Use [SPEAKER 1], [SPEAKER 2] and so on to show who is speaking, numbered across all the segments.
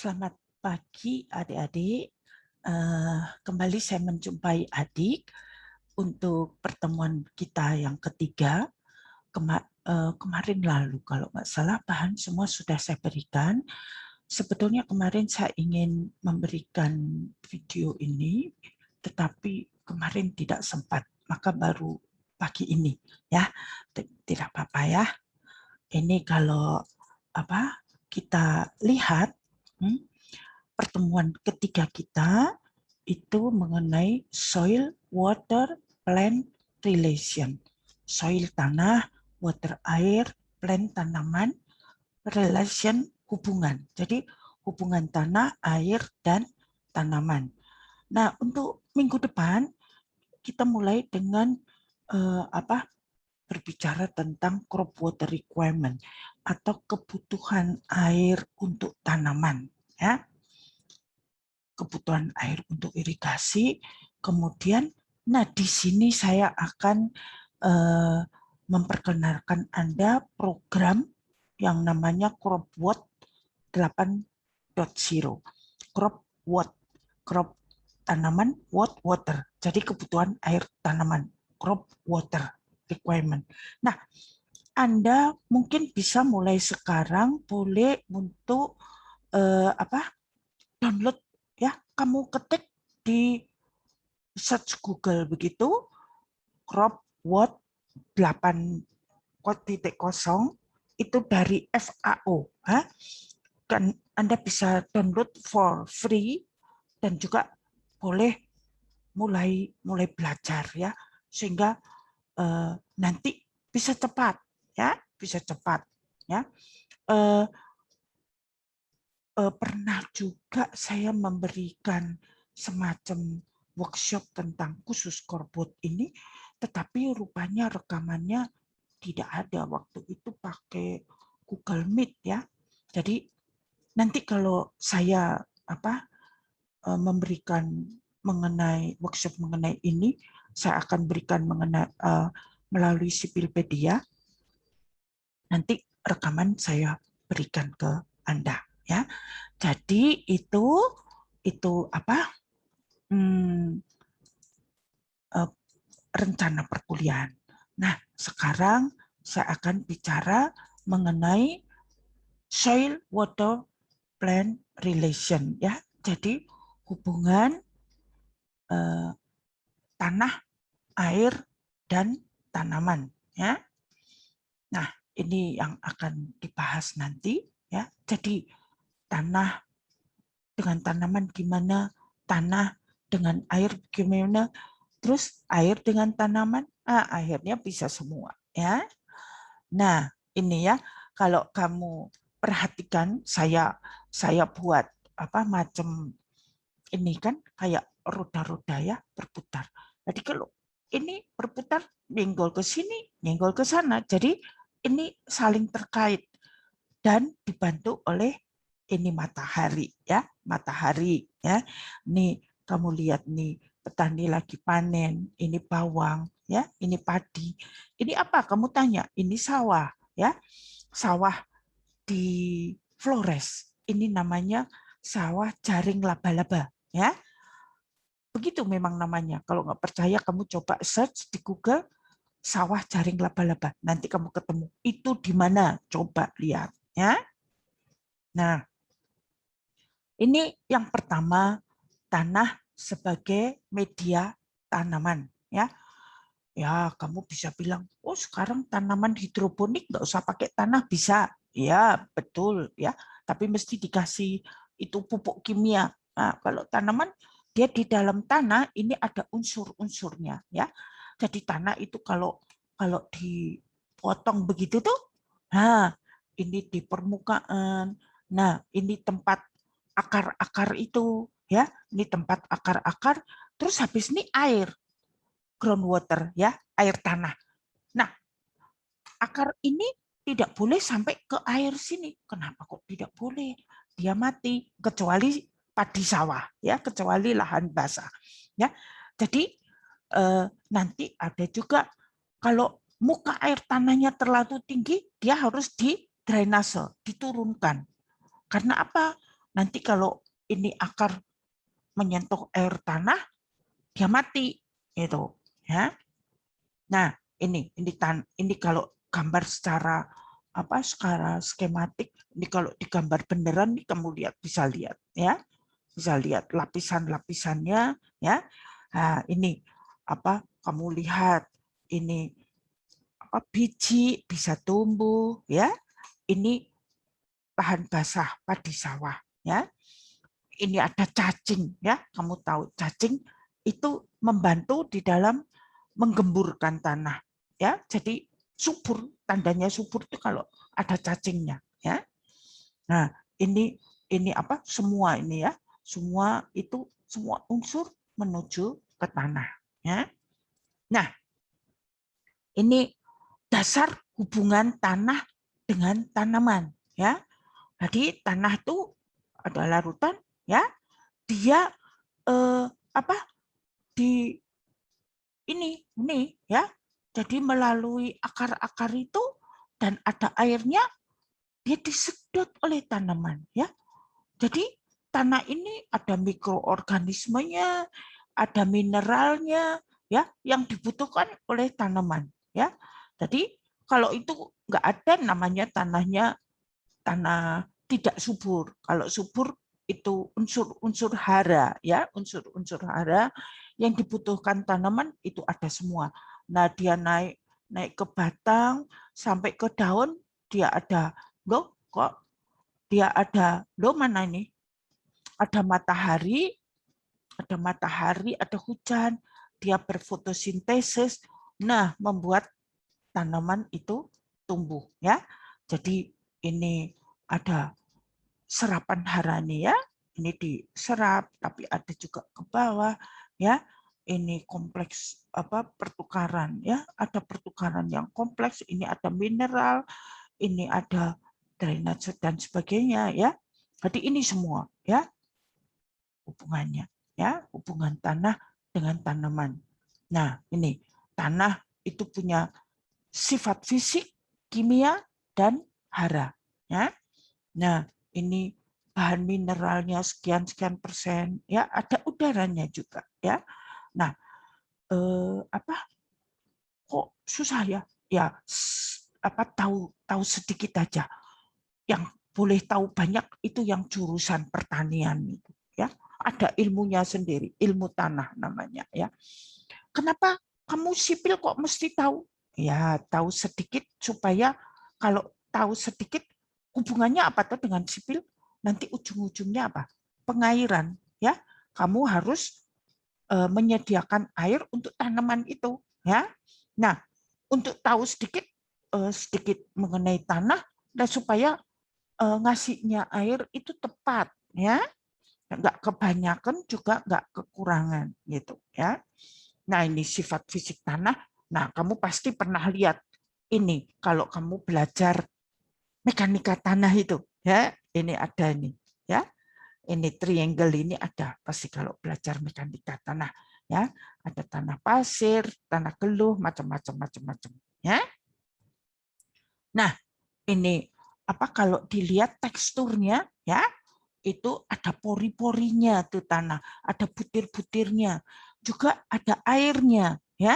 [SPEAKER 1] Selamat pagi adik-adik. Kembali saya menjumpai adik untuk pertemuan kita yang ketiga. Kemarin lalu kalau nggak salah bahan semua sudah saya berikan. Sebetulnya kemarin saya ingin memberikan video ini, tetapi kemarin tidak sempat, maka baru pagi ini ya. Tidak apa-apa ya. Ini kalau kita lihat pertemuan ketiga kita itu mengenai soil, water, plant relation. Soil tanah, water air, plant tanaman, relation hubungan. Jadi hubungan tanah, air, dan tanaman. Nah, untuk minggu depan kita mulai dengan berbicara tentang crop water requirement atau kebutuhan air untuk tanaman, ya. Kebutuhan air untuk irigasi. Kemudian, nah di sini saya akan memperkenalkan Anda program yang namanya CropWatt 8.0. CropWatt, crop tanaman, water. Jadi kebutuhan air tanaman, crop water requirement. Nah, Anda mungkin bisa mulai sekarang boleh untuk download ya, kamu ketik di search Google begitu, CropWatt 8.0 itu dari FAO. Kan Anda bisa download for free dan juga boleh mulai belajar ya, sehingga nanti bisa cepat ya, pernah juga saya memberikan semacam workshop tentang khusus CropWatt ini, tetapi rupanya rekamannya tidak ada waktu itu pakai Google Meet ya. Jadi nanti kalau saya memberikan mengenai workshop mengenai ini, saya akan berikan melalui Sipilpedia. Nanti rekaman saya berikan ke Anda ya. Jadi itu rencana perkuliahan. Nah, sekarang saya akan bicara mengenai soil water plant relation ya. Jadi hubungan tanah, air, dan tanaman ya. Nah, ini yang akan dibahas nanti ya. Jadi tanah dengan tanaman gimana, tanah dengan air gimana, terus air dengan tanaman, akhirnya bisa semua ya. Nah, ini ya, kalau kamu perhatikan saya buat macam ini kan kayak roda-roda ya, berputar. Jadi kalau ini berputar, nyenggol ke sini, nyenggol ke sana. Jadi ini saling terkait dan dibantu oleh ini matahari ya, matahari ya. Nih kamu lihat nih, petani lagi panen, ini bawang ya, ini padi. Ini apa? Kamu tanya, ini sawah ya. Sawah di Flores. Ini namanya sawah jaring laba-laba ya. Begitu memang namanya. Kalau nggak percaya kamu coba search di Google sawah jaring laba-laba. Nanti kamu ketemu. Itu di mana? Coba lihat ya. Nah, ini yang pertama, tanah sebagai media tanaman ya. Ya, kamu bisa bilang, "Oh, sekarang tanaman hidroponik nggak usah pakai tanah bisa." Ya, betul ya. Tapi mesti dikasih itu pupuk kimia. Nah, kalau tanaman dia di dalam tanah ini ada unsur-unsurnya ya. Jadi tanah itu kalau dipotong begitu tuh, nah ini di permukaan. Nah, ini tempat akar-akar itu ya. Ini tempat akar-akar. Terus habis ini air, groundwater ya, air tanah. Nah, akar ini tidak boleh sampai ke air sini. Kenapa kok tidak boleh? Dia mati kecuali padi sawah ya, kecuali lahan basah ya. Jadi nanti ada juga kalau muka air tanahnya terlalu tinggi, dia harus di drainase, diturunkan. Karena apa? Nanti kalau ini akar menyentuh air tanah, dia mati gitu ya. Nah, ini kalau gambar secara secara skematik, ini kalau digambar beneran nih kamu bisa lihat ya. Bisa lihat lapisan-lapisannya ya. Nah, ini kamu lihat ini biji bisa tumbuh ya. Ini lahan basah padi sawah ya. Ini ada cacing ya. Kamu tahu cacing itu membantu di dalam menggemburkan tanah ya. Jadi subur, tandanya subur itu kalau ada cacingnya ya. Nah, ini semua ini ya. Semua unsur menuju ke tanah ya. Nah, ini dasar hubungan tanah dengan tanaman ya. Jadi tanah itu ada larutan ya. Dia di ini ya. Jadi melalui akar-akar itu dan ada airnya, dia disedot oleh tanaman ya. Jadi tanah ini ada mikroorganismenya, ada mineralnya ya yang dibutuhkan oleh tanaman ya. Jadi kalau itu nggak ada, namanya tanah tidak subur. Kalau subur itu unsur-unsur hara ya, unsur-unsur hara yang dibutuhkan tanaman itu ada semua. Nah, dia naik ke batang sampai ke daun, dia ada loh, kok dia ada loh, mana ini? Ada matahari, ada hujan, dia berfotosintesis. Nah, membuat tanaman itu tumbuh ya. Jadi ini ada serapan harani ya, ini diserap tapi ada juga ke bawah ya. Ini kompleks pertukaran ya, ada pertukaran yang kompleks, ini ada mineral, ini ada drainase dan sebagainya ya. Jadi ini semua ya hubungannya ya, hubungan tanah dengan tanaman. Nah, ini tanah itu punya sifat fisik, kimia dan hara ya. Nah, ini bahan mineralnya sekian persen ya, ada udaranya juga ya. Nah, kok susah ya? Ya tahu sedikit aja. Yang boleh tahu banyak itu yang jurusan pertanian itu ya. Ada ilmunya sendiri, ilmu tanah namanya ya. Kenapa kamu sipil kok mesti tahu? Ya, tahu sedikit supaya kalau tahu sedikit hubungannya apa tuh dengan sipil? Nanti ujung-ujungnya apa? Pengairan, ya. Kamu harus menyediakan air untuk tanaman itu, ya. Nah, untuk tahu sedikit mengenai tanah dan supaya ngasihnya air itu tepat, ya. Nggak kebanyakan juga nggak kekurangan gitu, ya. Nah, ini sifat fisik tanah. Nah, kamu pasti pernah lihat ini kalau kamu belajar mekanika tanah itu, ya. Ini ada ini, ya. Ini triangle ini ada pasti kalau belajar mekanika tanah, ya. Ada tanah pasir, tanah geluh, macam-macam, ya. Nah, ini kalau dilihat teksturnya, ya, itu ada pori-porinya tuh tanah, ada butir-butirnya, juga ada airnya, ya.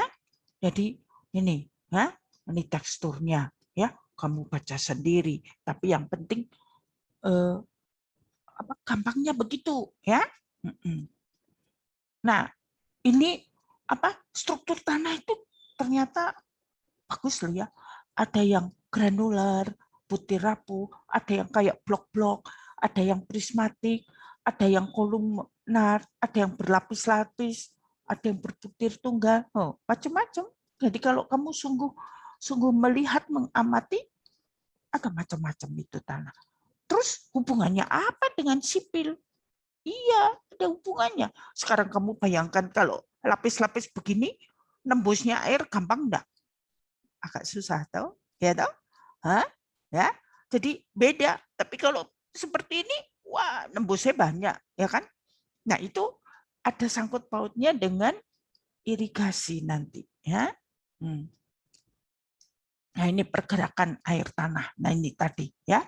[SPEAKER 1] Jadi ini, ya, ini teksturnya, ya. Kamu baca sendiri. Tapi yang penting gampangnya begitu, ya. Nah, ini struktur tanah itu ternyata bagus loh ya. Ada yang granular, butir rapuh, ada yang kayak blok-blok, ada yang prismatik, ada yang kolumnar, ada yang berlapis-lapis, ada yang berbutir tunggal, macam-macam. Jadi kalau kamu sungguh melihat, mengamati, ada macam-macam itu tanah. Terus hubungannya apa dengan sipil? Iya, ada hubungannya. Sekarang kamu bayangkan kalau lapis-lapis begini, nembusnya air gampang enggak? Agak susah tau, ya tau? Hah? Ya, jadi beda. Tapi kalau seperti ini, wah, nembusnya banyak, ya kan? Nah, itu ada sangkut pautnya dengan irigasi nanti, ya. Nah, ini pergerakan air tanah. Nah, ini tadi, ya.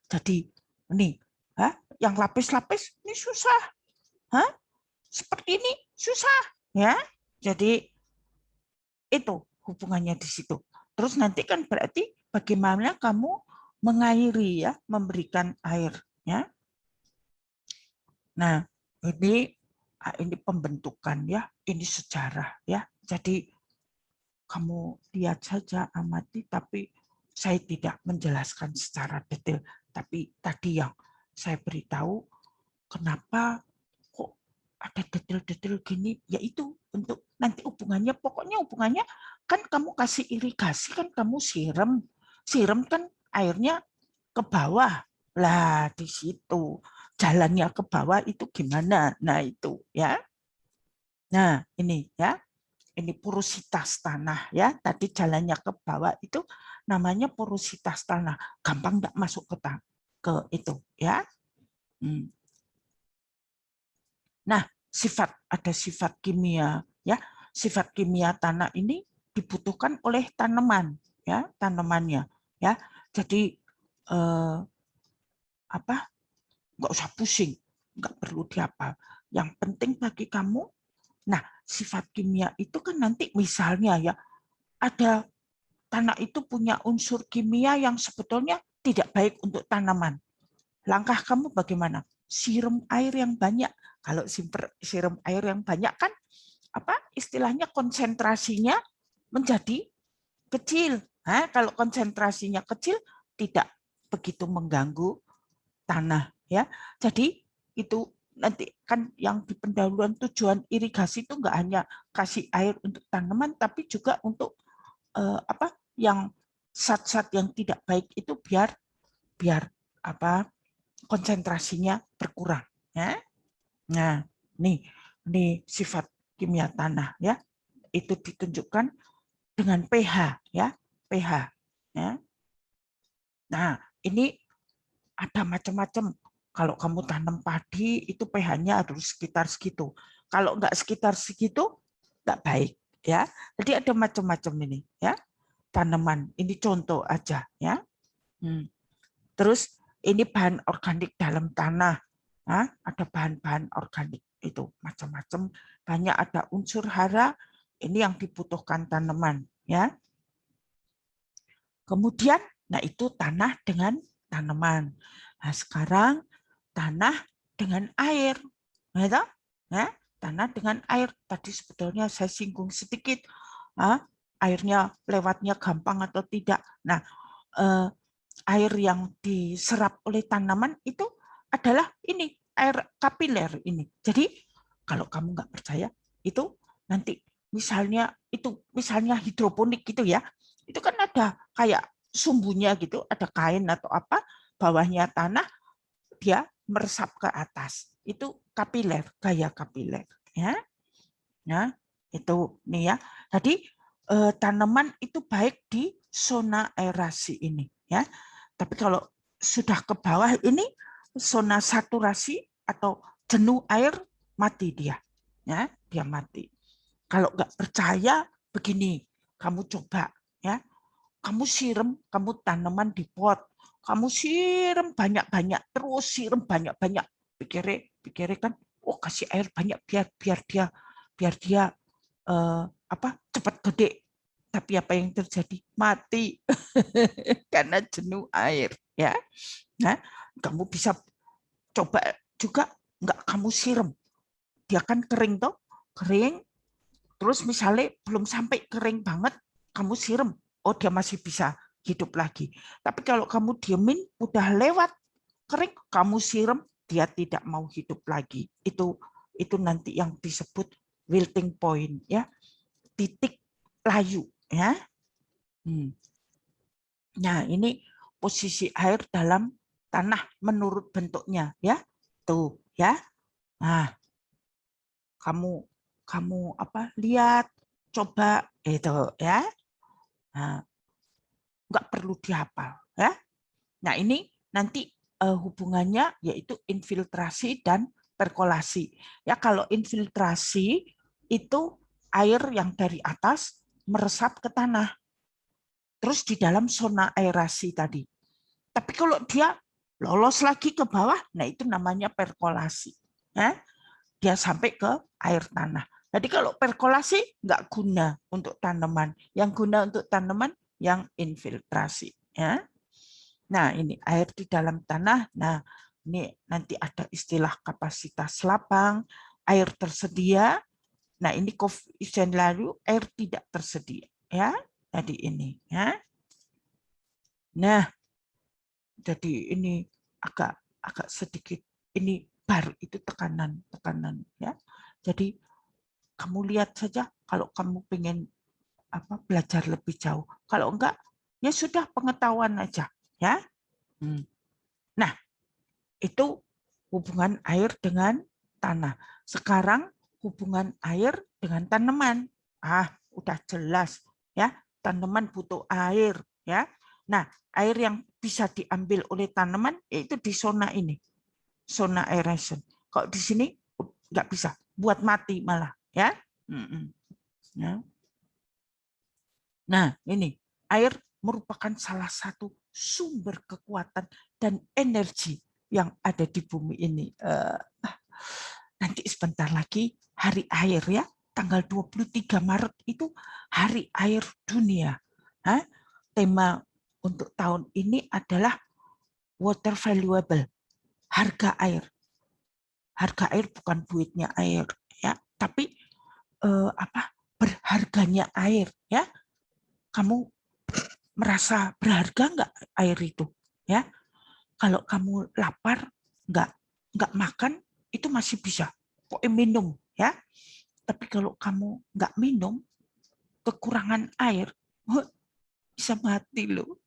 [SPEAKER 1] Jadi ini, yang lapis-lapis ini susah. Hah? Seperti ini susah, ya. Jadi itu hubungannya di situ. Terus nanti kan berarti bagaimana kamu mengairi, ya, memberikan air, ya. Nah, ini pembentukan, ya, ini sejarah, ya. Jadi kamu lihat saja, amati, tapi saya tidak menjelaskan secara detail. Tapi tadi yang saya beritahu, kenapa kok ada detail-detail gini, yaitu untuk nanti hubungannya, pokoknya hubungannya kan kamu kasih irigasi, kan kamu siram kan airnya ke bawah. Lah di situ jalannya ke bawah itu gimana? Nah itu, ya. Nah ini, ya. Ini porositas tanah, ya. Tadi jalannya ke bawah itu namanya porositas tanah. Gampang nggak masuk ke itu, ya. Nah, ada sifat kimia, ya. Sifat kimia tanah ini dibutuhkan oleh tanaman, ya, tanamannya, ya. Jadi nggak usah pusing, nggak perlu dihafal. Yang penting bagi kamu, nah, sifat kimia itu kan nanti misalnya, ya, ada tanah itu punya unsur kimia yang sebetulnya tidak baik untuk tanaman. Langkah kamu bagaimana? Siram air yang banyak. Kalau siram air yang banyak kan istilahnya konsentrasinya menjadi kecil. Nah, kalau konsentrasinya kecil tidak begitu mengganggu tanah, ya. Jadi itu nanti kan yang di pendahuluan tujuan irigasi itu nggak hanya kasih air untuk tanaman, tapi juga untuk yang zat-zat yang tidak baik itu biar konsentrasinya berkurang, ya. Nah, nih sifat kimia tanah, ya. Itu ditunjukkan dengan pH, ya, pH, ya. Nah, ini ada macam-macam. Kalau kamu tanam padi itu pH-nya harus sekitar segitu. Kalau enggak sekitar segitu enggak baik, ya. Jadi ada macam-macam ini, ya. Tanaman. Ini contoh aja, ya. Terus ini bahan organik dalam tanah. Nah, ada bahan-bahan organik itu macam-macam. Banyak, ada unsur hara. Ini yang dibutuhkan tanaman, ya. Kemudian, nah itu tanah dengan tanaman. Nah, sekarang tanah dengan air. Nah, tanah dengan air. Tadi sebetulnya saya singgung sedikit. Airnya lewatnya gampang atau tidak. Nah, air yang diserap oleh tanaman itu adalah ini, air kapiler ini. Jadi kalau kamu nggak percaya, itu nanti misalnya hidroponik gitu, ya. Itu kan ada kayak sumbunya gitu, ada kain atau apa, bawahnya tanah, dia meresap ke atas. Itu kapiler, gaya kapiler, ya. Nah, itu nih, ya. Jadi tanaman itu baik di zona aerasi ini, ya. Tapi kalau sudah ke bawah ini zona saturasi atau jenuh air, mati dia, ya, dia mati. Kalau nggak percaya, begini, kamu coba, ya, kamu siram, kamu tanaman di pot, kamu siram banyak-banyak, terus siram banyak-banyak, pikirnya kan, oh kasih air banyak biar dia cepat gede. Tapi apa yang terjadi? Mati karena jenuh air, ya. Nah, kamu bisa coba juga, nggak kamu siram, dia kan kering toh, kering. Terus misalnya belum sampai kering banget, kamu siram, oh dia masih bisa hidup lagi. Tapi kalau kamu diemin, udah lewat kering, kamu siram, dia tidak mau hidup lagi. Itu nanti yang disebut wilting point, ya, titik layu, ya. Nah, ini posisi air dalam tanah menurut bentuknya, ya. Tuh, ya. Nah, kamu lihat, coba itu, ya. Nah, nggak perlu dihafal, ya. Nah, ini nanti hubungannya yaitu infiltrasi dan perkolasi. Ya, kalau infiltrasi itu air yang dari atas meresap ke tanah. Terus di dalam zona aerasi tadi. Tapi kalau dia lolos lagi ke bawah, nah itu namanya perkolasi. Ya. Dia sampai ke air tanah. Jadi kalau perkolasi nggak guna untuk tanaman. Yang guna untuk tanaman yang infiltrasi. Ya. Nah, ini air di dalam tanah. Nah, ini nanti ada istilah kapasitas lapang, air tersedia. Nah, ini koefisien lalu air tidak tersedia. Ya, jadi ini. Ya. Nah, jadi ini agak sedikit ini bar itu tekanan ya. Jadi kamu lihat saja kalau kamu pengen belajar lebih jauh. Kalau enggak ya sudah pengetahuan aja ya. Nah, itu hubungan air dengan tanah. Sekarang hubungan air dengan tanaman. Udah jelas ya. Tanaman butuh air ya. Nah, air yang bisa diambil oleh tanaman yaitu di zona ini. Zona aeration. Kalau di sini nggak bisa, buat mati malah ya. Nah, ini air merupakan salah satu sumber kekuatan dan energi yang ada di bumi ini. Nanti sebentar lagi hari air ya, tanggal 23 Maret itu hari air dunia. Tema untuk tahun ini adalah water valuable, harga air. Harga air bukan duitnya air ya, tapi berharganya air ya. Kamu merasa berharga nggak air itu ya? Kalau kamu lapar nggak makan itu masih bisa pokoknya minum ya. Tapi kalau kamu nggak minum, kekurangan air, bisa mati loh.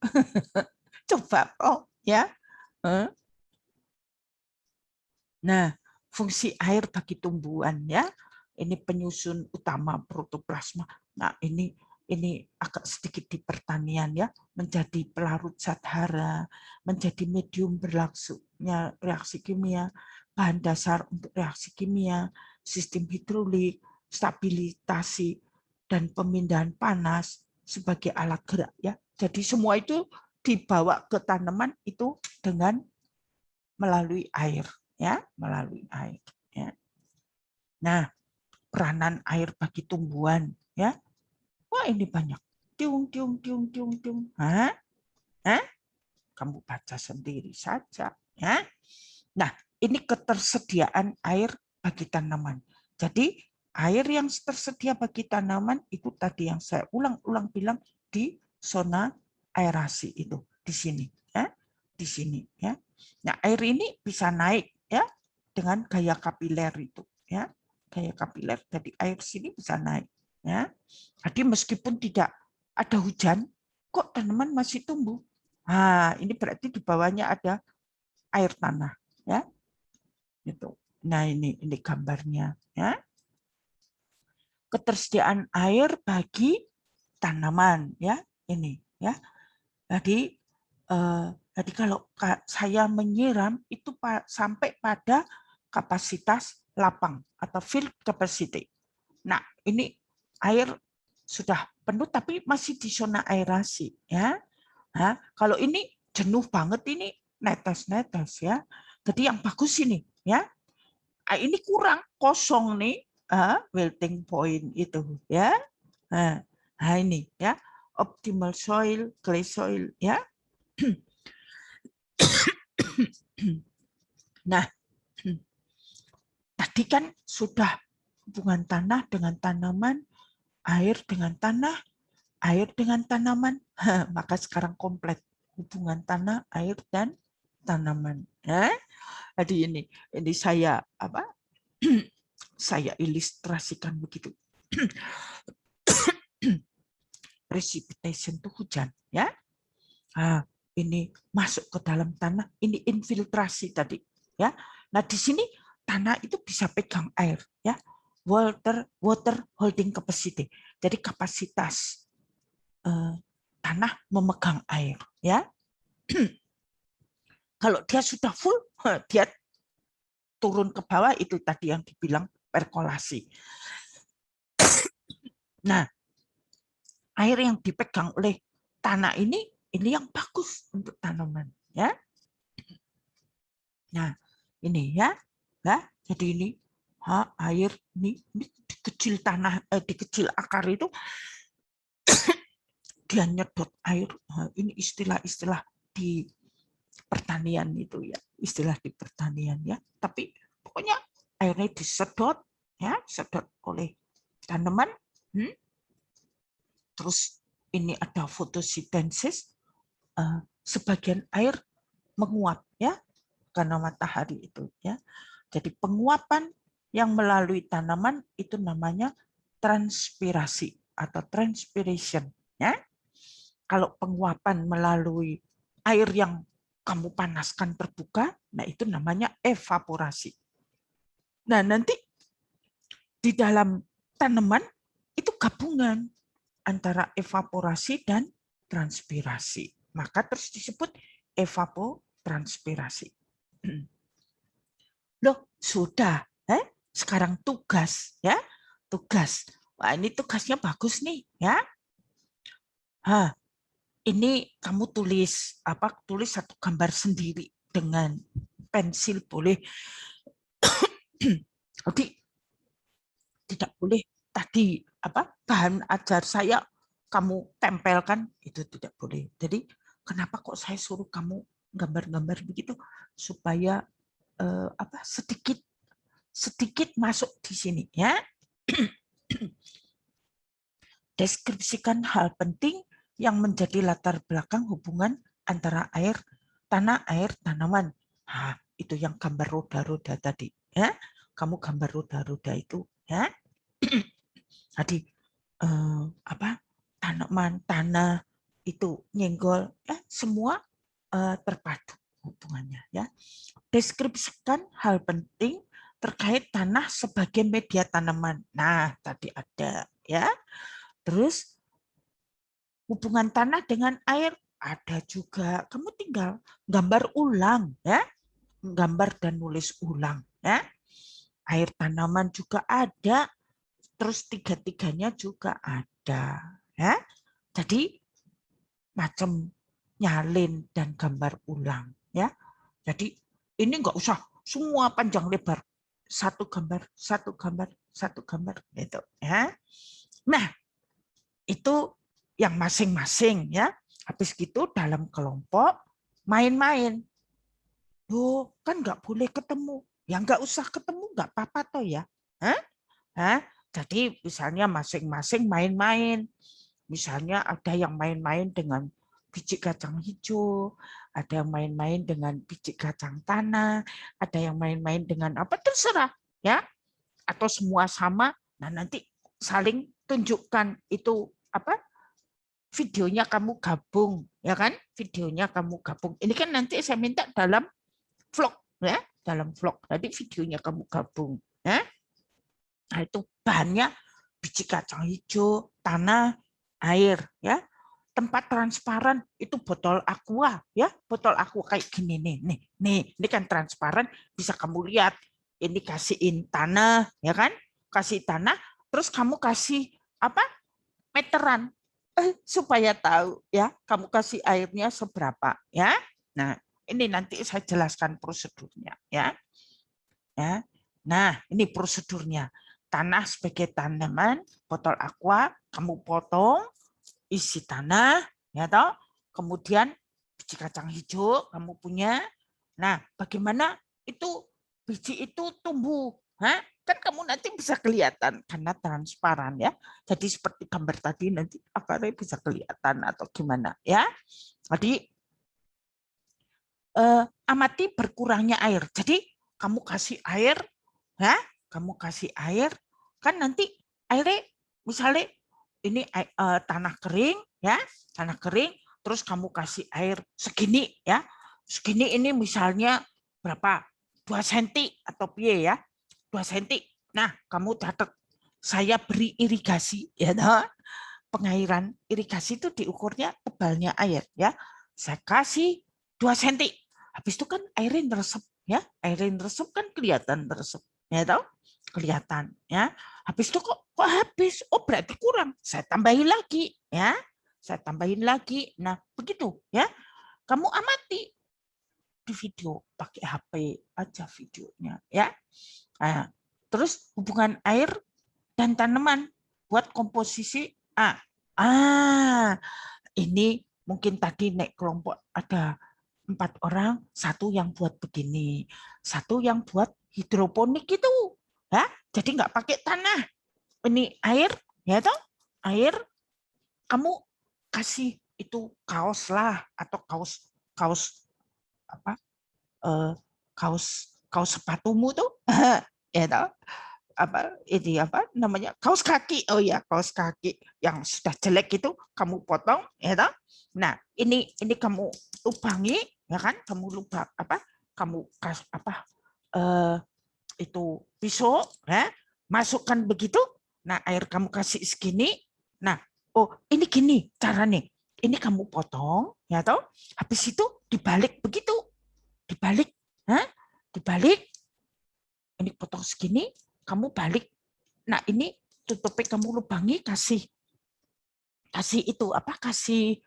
[SPEAKER 1] Coba ya. Nah, fungsi air bagi tumbuhan ya. Ini penyusun utama protoplasma. Nah, ini agak sedikit di pertanian ya, menjadi pelarut zat hara, menjadi medium berlangsungnya reaksi kimia, bahan dasar untuk reaksi kimia, sistem hidrolik, stabilisasi dan pemindahan panas sebagai alat gerak ya. Jadi semua itu dibawa ke tanaman itu dengan melalui air ya, melalui air ya. Nah, peranan air bagi tumbuhan ya. Wah, ini banyak. Tiung tiung tiung tiung tiung. Kamu baca sendiri saja ya. Nah, ini ketersediaan air bagi tanaman. Jadi, air yang tersedia bagi tanaman itu tadi yang saya ulang-ulang bilang di zona aerasi itu di sini ya, di sini ya. Nah, air ini bisa naik ya dengan gaya kapiler itu ya, gaya kapiler. Jadi air sini bisa naik ya. Jadi meskipun tidak ada hujan, kok tanaman masih tumbuh. Ini berarti di bawahnya ada air tanah ya. Gitu. Nah, ini gambarnya ya. Ketersediaan air bagi tanaman ya, ini ya. Jadi kalau saya menyiram itu sampai pada kapasitas lapang atau field capacity. Nah, ini air sudah penuh tapi masih di zona aerasi ya. Nah, kalau ini jenuh banget ini netes-netes ya. Jadi yang bagus ini ya. Ini kurang kosong nih wilting point itu ya. Nah, ini ya optimal soil, clay soil ya. Nah, tadi kan sudah hubungan tanah dengan tanaman, air dengan tanah, air dengan tanaman. Maka sekarang komplit hubungan tanah, air dan tanaman. Jadi ini saya saya ilustrasikan begitu. Precipitation itu hujan ya. Ini masuk ke dalam tanah, ini infiltrasi tadi ya. Nah, di sini tanah itu bisa pegang air ya. Water holding capacity. Jadi kapasitas tanah memegang air ya. Kalau dia sudah full, dia turun ke bawah, itu tadi yang dibilang perkolasi. Nah, air yang dipegang oleh tanah ini yang bagus untuk tanaman ya. Nah, ini ya. Nah, jadi ini air ini di kecil tanah di kecil akar itu dia nyedot air. Ini istilah-istilah di pertanian itu ya, istilah di pertanian ya. Tapi pokoknya airnya disedot ya, sedot oleh tanaman. Terus ini ada fotosintesis, sebagian air menguap ya karena matahari itu ya. Jadi penguapan yang melalui tanaman itu namanya transpirasi atau transpiration ya. Kalau penguapan melalui air yang kamu panaskan terbuka, nah itu namanya evaporasi. Nah, nanti di dalam tanaman itu gabungan antara evaporasi dan transpirasi. Maka terus disebut evapotranspirasi. Loh, sudah. Sekarang tugas ya. Tugas. Wah, ini tugasnya bagus nih ya. Ini kamu tulis tulis satu gambar sendiri dengan pensil boleh. Jadi tidak boleh tadi bahan ajar saya kamu tempelkan, itu tidak boleh. Jadi kenapa kok saya suruh kamu gambar-gambar begitu supaya sedikit masuk di sini ya. Deskripsikan hal penting yang menjadi latar belakang hubungan antara air, tanah, air, tanaman. Itu yang gambar roda-roda tadi ya. Kamu gambar roda-roda itu ya. Tadi tanaman, tanah itu nyenggol ya, semua terpadu hubungannya ya. Deskripsikan hal penting terkait tanah sebagai media tanaman. Nah, tadi ada ya. Terus hubungan tanah dengan air ada juga. Kamu tinggal gambar ulang ya. Gambar dan nulis ulang ya. Air tanaman juga ada. Terus tiga-tiganya juga ada ya. Jadi macam nyalin dan gambar ulang ya. Jadi ini enggak usah semua panjang lebar. Satu gambar, satu gambar, satu gambar gitu ya. Nah, itu yang masing-masing ya. Habis gitu dalam kelompok main-main. Loh, kan nggak boleh ketemu. Ya nggak usah ketemu, nggak apa-apa toh ya. Jadi misalnya masing-masing main-main. Misalnya ada yang main-main dengan biji kacang hijau, ada yang main-main dengan biji kacang tanah, ada yang main-main dengan apa terserah ya. Atau semua sama. Nah, nanti saling tunjukkan itu videonya kamu gabung ya kan, videonya kamu gabung ini kan nanti saya minta dalam vlog ya, dalam vlog nanti videonya kamu gabung ya. Nah, itu bahannya biji kacang hijau, tanah, air ya. Tempat transparan itu botol aqua ya, botol aqua kayak gini nih ini kan transparan, bisa kamu lihat. Ini kasihin tanah ya kan, kasih tanah terus kamu kasih meteran supaya tahu ya, kamu kasih airnya seberapa ya. Nah, ini nanti saya jelaskan prosedurnya ya. Ya. Nah, ini prosedurnya. Tanah sebagai tanaman, botol aqua kamu potong, isi tanah ya toh. Kemudian biji kacang hijau kamu punya. Nah, bagaimana itu biji itu tumbuh? Kan kamu nanti bisa kelihatan karena transparan ya. Jadi seperti gambar tadi nanti akarnya bisa kelihatan atau gimana ya. Jadi amati berkurangnya air. Jadi kamu kasih air ya, kamu kasih air kan nanti airnya misalnya ini tanah kering ya, tanah kering terus kamu kasih air segini ya. Segini ini misalnya berapa? 2 cm atau piye ya. 2 cm. Nah, kamu catat saya beri irigasi ya toh. Pengairan irigasi itu diukurnya tebalnya air ya. Saya kasih 2 cm. Habis itu kan airnya meresap ya. Airnya meresap kan kelihatan meresap ya tahu? Kelihatan ya. Habis itu kok habis? Oh, berarti kurang. Saya tambahin lagi ya. Saya tambahin lagi. Nah, begitu ya. Kamu amati di video, pakai HP aja videonya ya. Nah, terus hubungan air dan tanaman buat komposisi A. Ini mungkin tadi naik kelompok ada 4 orang, satu yang buat begini, satu yang buat hidroponik itu, ya. Jadi nggak pakai tanah. Ini air, ya toh, air. Kamu kasih itu kaos lah atau kaos kaos apa? Kaos sepatumu tuh, ya toh, ini apa namanya, kaos kaki. Oh ya, kaos kaki yang sudah jelek itu kamu potong, ya toh. Nah, ini kamu lubangi, ya kan? Kamu lubang apa? Kamu itu pisau, ya, masukkan begitu. Nah, air kamu kasih segini. Nah, oh ini gini caranya. Ini kamu potong, ya toh. Habis itu dibalik begitu, dibalik, dibalik. Ini potong segini, kamu balik. Nah, ini tutupnya kamu lubangi, kasih itu apa? Kasih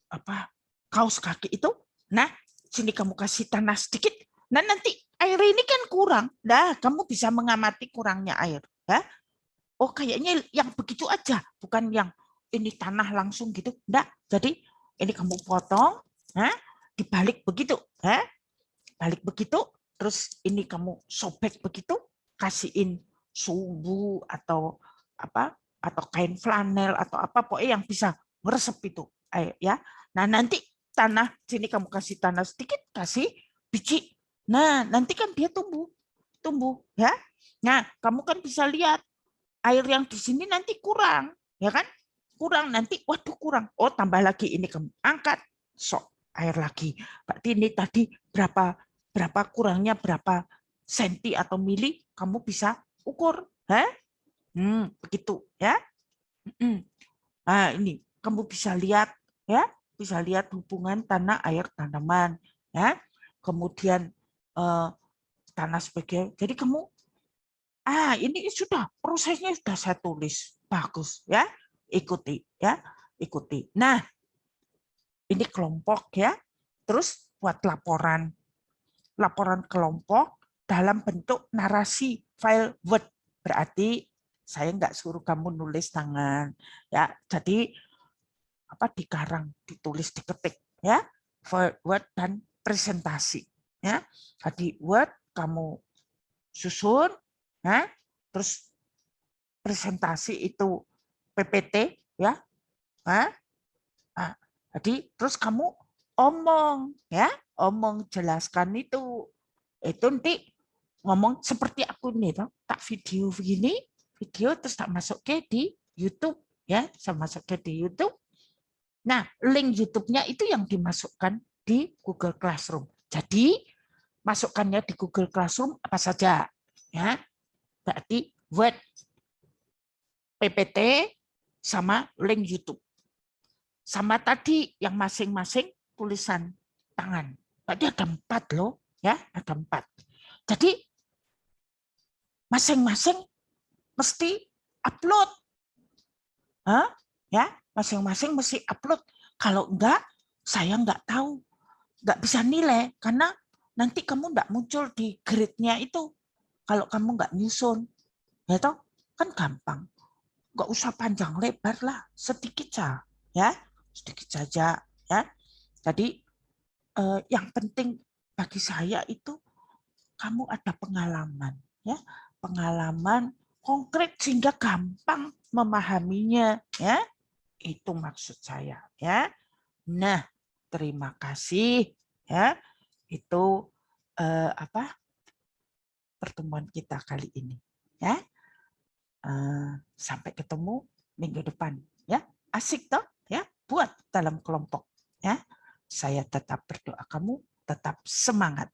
[SPEAKER 1] apa? Kaos kaki itu. Nah, sini kamu kasih tanah sedikit. Nah, nanti air ini kan kurang. Nah, kamu bisa mengamati kurangnya air, ya. Oh, kayaknya yang begitu aja, bukan yang ini tanah langsung gitu. Enggak. Jadi, ini kamu potong, dibalik begitu, balik begitu, terus ini kamu sobek begitu, kasihin sumbu atau apa, atau kain flanel atau apa, pokoknya yang bisa meresep itu air, ya. Nah, nanti tanah sini kamu kasih tanah sedikit, kasih biji. Nah, nanti kan dia tumbuh, ya. Nah, kamu kan bisa lihat air yang di sini nanti kurang, ya kan? Kurang nanti, waduh kurang. Oh, tambah lagi ini kamu angkat, sok air lagi. Berarti ini tadi berapa kurangnya berapa senti atau mili kamu bisa ukur, begitu ya. Nah, ini kamu bisa lihat, ya, bisa lihat hubungan tanah air tanaman, ya. Kemudian tanah sebagai, jadi kamu ini sudah prosesnya sudah saya tulis bagus, ya, ikuti, ya, ikuti. Nah, ini kelompok, ya, terus buat laporan kelompok dalam bentuk narasi file Word. Berarti saya nggak suruh kamu nulis tangan, ya. Jadi apa, dikarang, ditulis, diketik, ya, file Word dan presentasi, ya. Jadi Word kamu susun, ya, terus presentasi itu PPT, ya. Jadi terus kamu omong, ya, omong jelaskan itu nanti ngomong seperti aku nih, tak video begini, video terus tak masuk ke di YouTube, ya, saya masuk ke di YouTube. Nah, link YouTube-nya itu yang dimasukkan di Google Classroom. Jadi masukkannya di Google Classroom apa saja, ya. Berarti Word, PPT, sama link YouTube. Sama tadi yang masing-masing tulisan tangan. Berarti ada 4 loh, ya, ada 4. Jadi masing-masing mesti upload, ya, masing-masing mesti upload. Kalau enggak, saya enggak tahu, enggak bisa nilai karena nanti kamu enggak muncul di grade-nya itu. Kalau kamu enggak nyusun, ya toh, kan gampang. Enggak usah panjang lebar lah, sedikit saja, ya, sedikit saja, ya. Jadi yang penting bagi saya itu kamu ada pengalaman, ya, pengalaman konkret sehingga gampang memahaminya, ya. Itu maksud saya, ya. Nah, terima kasih, ya. Itu pertemuan kita kali ini, ya. Sampai ketemu minggu depan, ya. Asik toh, ya, buat dalam kelompok, ya. Saya tetap berdoa kamu tetap semangat.